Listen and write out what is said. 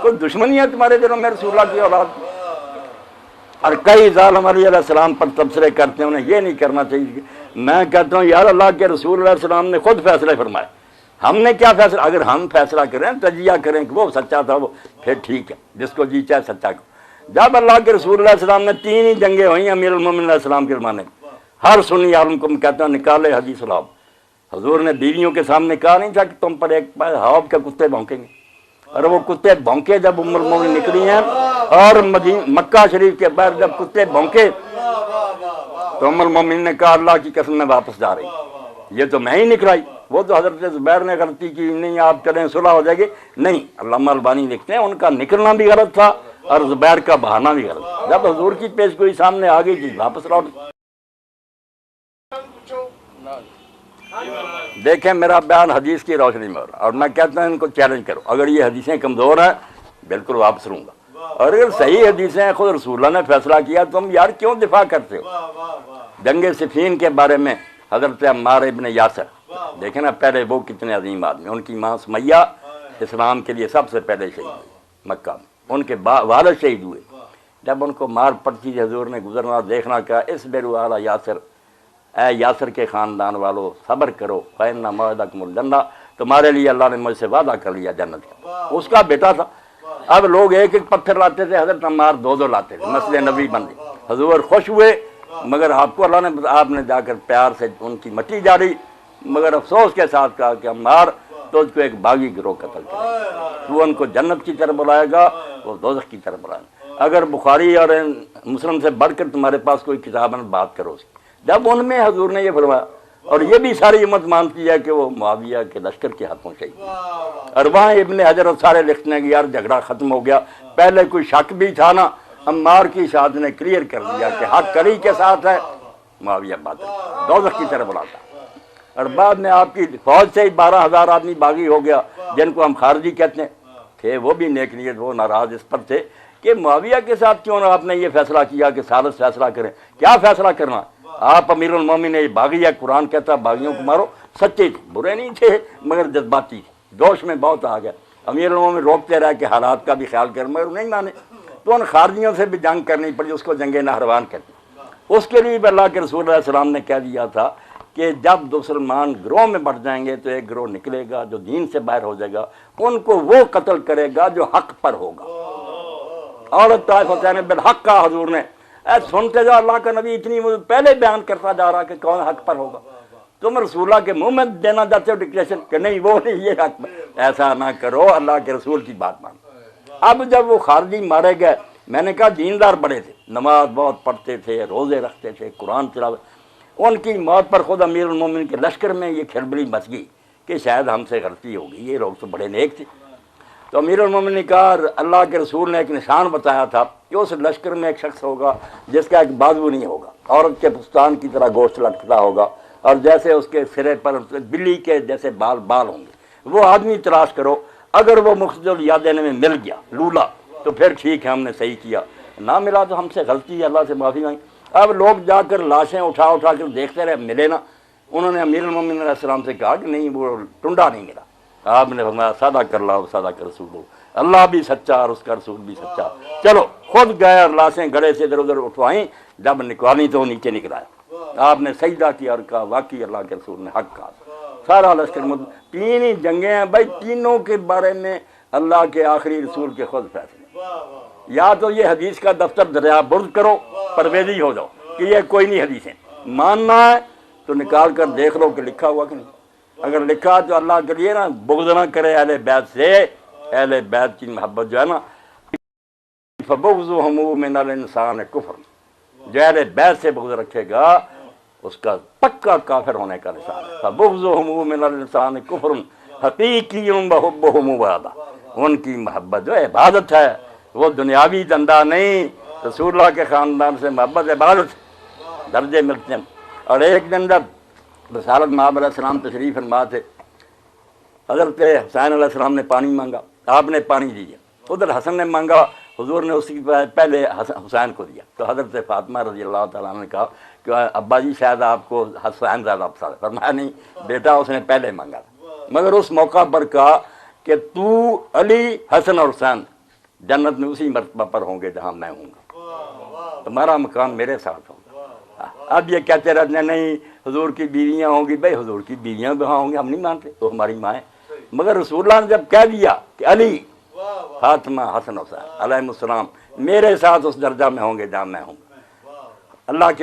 کوئی دشمنی ہے تمہارے دلوں میں رسول اللہ کی اولاد؟ اور کئی ظالم علیہ السلام پر تبصرے کرتے ہیں، انہیں یہ نہیں کرنا چاہیے۔ میں کہتا ہوں یار اللہ کے رسول علیہ السلام نے خود فیصلے فرمائے، ہم نے کیا فیصلہ؟ اگر ہم فیصلہ کریں تجزیہ کریں کہ وہ سچا تھا، وہ پھر ٹھیک ہے، جس کو جی چاہے سچا کو۔ جب اللہ کے رسول علیہ السلام نے 3 ہی جنگیں ہوئی امیر المومنین علیہ السلام کے زمانے میں، ہر سنی عالم کو کہتا ہوں نکالے حدیث الحاب۔ حضور نے بیویوں کے سامنے کہا نہیں تھا کہ تم پر ایک حواب کے کتے بھونکیں گے، اور وہ کتے بھونکے جب ام المومنین نکلی ہیں، اور مکہ شریف کے باہر جب کتے بھونکے تو ام المومنین نے کہا اللہ کی قسم میں واپس جا رہی، یہ تو میں ہی نکلائی۔ وہ تو حضرت زبیر نے غلطی کی، نہیں آپ چلیں صلح ہو جائے گی، نہیں، علامہ البانی لکھتے ہیں ان کا نکلنا بھی غلط تھا اور زبیر کا بہانا بھی غلط تھا۔ جب حضور کی پیش گوئی سامنے آ گئی جی واپس لوٹ۔ دیکھیں میرا بیان حدیث کی روشنی میں ہو رہا، اور میں کہتا ہوں ان کو چیلنج کرو، اگر یہ حدیثیں کمزور ہیں بالکل واپس لوں گا، اور اگر صحیح حدیثیں خود رسول اللہ نے فیصلہ کیا تم یار کیوں دفاع کرتے ہو؟ جنگ صفین کے بارے میں حضرت عمار ابن یاسر، دیکھیں نا پہلے وہ کتنے عظیم آدمی، ان کی ماں سمیہ اسلام کے لیے سب سے پہلے شہید ہوئی مکہ میں، ان کے والد شہید ہوئے۔ جب ان کو مار پڑتی تھی حضور نے گزرنا دیکھنا کہا اس بیرو اعلی یاسر، اے یاسر کے خاندان والو صبر کرو، فإن موعدکم الجنہ، تمہارے لیے اللہ نے مجھ سے وعدہ کر لیا جنت کا۔ اس کا بیٹا تھا۔ اب لوگ ایک ایک پتھر لاتے تھے، حضرت عمار 2 لاتے تھے، مسجد نبی بن گئی۔ حضور خوش ہوئے، مگر آپ کو اللہ نے، آپ نے جا کر پیار سے ان کی مٹی جاری، مگر افسوس کے ساتھ کہا کہ عمار تو اس کو ایک باغی گروہ قتل کرے، تو ان کو جنت کی طرف بلائے گا، وہ دوزخ کی طرف بلائے گا۔ اگر بخاری اور مسلم سے بڑھ کر تمہارے پاس کوئی کتاب ہے بات کرو اس کی۔ جب ان میں حضور نے یہ فرمایا، اور یہ بھی ساری امت مانتی ہے کہ وہ معاویہ کے لشکر کے ہاتھوں شہید، اور وہاں ابن حجر سارے لکھتے ہیں کہ یار جھگڑا ختم ہو گیا، پہلے کوئی شک بھی تھا نا، عمار کی شہادت نے کلیئر کر دیا کہ حق علی کے ساتھ ہے، معاویہ باطل دوزخ کی طرف بلاتا۔ اور بعد میں آپ کی فوج سے 12,000 آدمی باغی ہو گیا، جن کو ہم خارجی کہتے ہیں، تھے وہ بھی نیک نیت، وہ ناراض اس پر تھے کہ معاویہ کے ساتھ کیوں نہ آپ نے یہ فیصلہ کیا کہ ثالث فیصلہ کریں۔ کیا فیصلہ کرنا؟ آپ امیر المومنین یہ باغی ہے، قرآن کہتا باغیوں کو مارو، سچے تھے، برے نہیں تھے مگر جذباتی تھے، جوش میں بہت آ گیا۔ امیر المومنین روکتے رہے کہ حالات کا بھی خیال کر، مگر نہیں مانے، تو ان خارجیوں سے بھی جنگ کرنی پڑی، اس کو جنگ نہروان کہتے ہیں۔ اس کے لیے بھی اللہ کے رسول علیہ السلام نے کہہ دیا تھا کہ جب مسلمان گروہ میں بٹ جائیں گے تو ایک گروہ نکلے گا جو دین سے باہر ہو جائے گا، ان کو وہ قتل کرے گا جو حق پر ہوگا۔ عورت طائفتین بالحق کا حضور نے سنتے جا، اللہ کا نبی اتنی پہلے بیان کرتا جا رہا کہ کون حق پر ہوگا، تم رسول اللہ کے منہ میں دینا چاہتے ہو ڈکلیریشن کہ نہیں وہ نہیں یہ حق پر، ایسا نہ کرو، اللہ کے رسول کی بات مانو۔ اب جب وہ خارجی مارے گئے، میں نے کہا دیندار بڑے تھے، نماز بہت پڑھتے تھے، روزے رکھتے تھے، قرآن تلاوت، ان کی موت پر خود امیر المومنین کے لشکر میں یہ کھلبلی مچ گئی کہ شاید ہم سے غلطی ہوگی، یہ لوگ تو بڑے نیک تھے۔ تو امیر المومنین نے کہا، اللہ کے رسول نے ایک نشان بتایا تھا کہ اس لشکر میں ایک شخص ہوگا جس کا ایک بازو نہیں ہوگا، عورت کے پستان کی طرح گوشت لٹکتا ہوگا، اور جیسے اس کے سرے پر بلی کے جیسے بال ہوں گے، وہ آدمی تلاش کرو، اگر وہ مختصر یاد دینے میں مل گیا لولا تو پھر ٹھیک ہے ہم نے صحیح کیا، نہ ملا تو ہم سے غلطی ہے، اللہ سے معافی مانگی۔ اب لوگ جا کر لاشیں اٹھا کر دیکھتے رہے، ملے نا۔ انہوں نے امیر المومنین علیہ السلام سے کہا کہ نہیں وہ ٹنڈا نہیں ملا۔ آپ نے فرمایا سادہ کر لاؤ سادہ کر رسول ہو، اللہ بھی سچا اور اس کا رسول بھی سچا، چلو خود گئے اور لاشیں گڑے سے ادھر ادھر اٹھوائیں، جب نکوالی تو نیچے نکلایا، آپ نے سجدہ کیا اور کہا واقعی اللہ کے رسول نے حق کہا۔ سارا لشکر 3 ہی جنگیں ہیں بھائی، تینوں کے بارے میں اللہ کے آخری رسول کے خود فیصلے، یا تو یہ حدیث کا دفتر دریا برد کرو، پرویزی ہو جاؤ کہ یہ کوئی نہیں حدیث ہے، ماننا ہے تو نکال کر دیکھ لو کہ لکھا ہوا کہ نہیں، اگر لکھا تو اللہ کے لیے نا بغض نہ کرے اہل بیت سے، اہل بیت کی محبت جو ہے نا، فَبُغْضُهُمْ مِنَ الْإِنسَانِ كُفْرٌ، جو اہل بیت سے بغض رکھے گا اس کا پکا کافر ہونے کا نشان ہے۔ فَبُغْضُهُمْ مِنَ الْإِنسَانِ كُفْرٌ حَقِيقِيٌّ وَحُبُّهُمْ عِبَادَةٌ، ان کی محبت جو عبادت ہے، وہ دنیاوی دندہ نہیں، رسول اللہ کے خاندان سے محبت عبادت درجے ملتے ہیں۔ اور ایک دن جب رسالت مآب علیہ السلام تشریف فرما تھے، حضرت حسین علیہ السلام نے پانی مانگا، آپ نے پانی دیا، ادھر حسن نے مانگا، حضور نے اس کی پہلے حسین کو دیا، تو حضرت فاطمہ رضی اللہ تعالیٰ عنہ نے کہا کہ ابا جی شاید آپ کو حسین زیادہ پسند ہے، فرمایا نہیں بیٹا اس نے پہلے مانگا تھا، مگر اس موقع پر کہا کہ تو علی حسن اور حسین جنت میں اسی مرتبہ پر ہوں گے جہاں میں ہوں گا، تمہارا مقام میرے ساتھ ہوگا۔ اب یہ کہتے رہتے ہیں نہیں حضور کی بیویاں ہوں گی، بھائی حضور کی بیویاں بھی وہاں ہوں گی، ہم نہیں مانتے، تو ہماری ماں ہے، مگر رسول اللہ نے جب کہہ دیا کہ علی، فاطمہ، حسن حسین علیہ السلام میرے ساتھ اس درجہ میں ہوں گے جہاں میں ہوں، اللہ کے لیے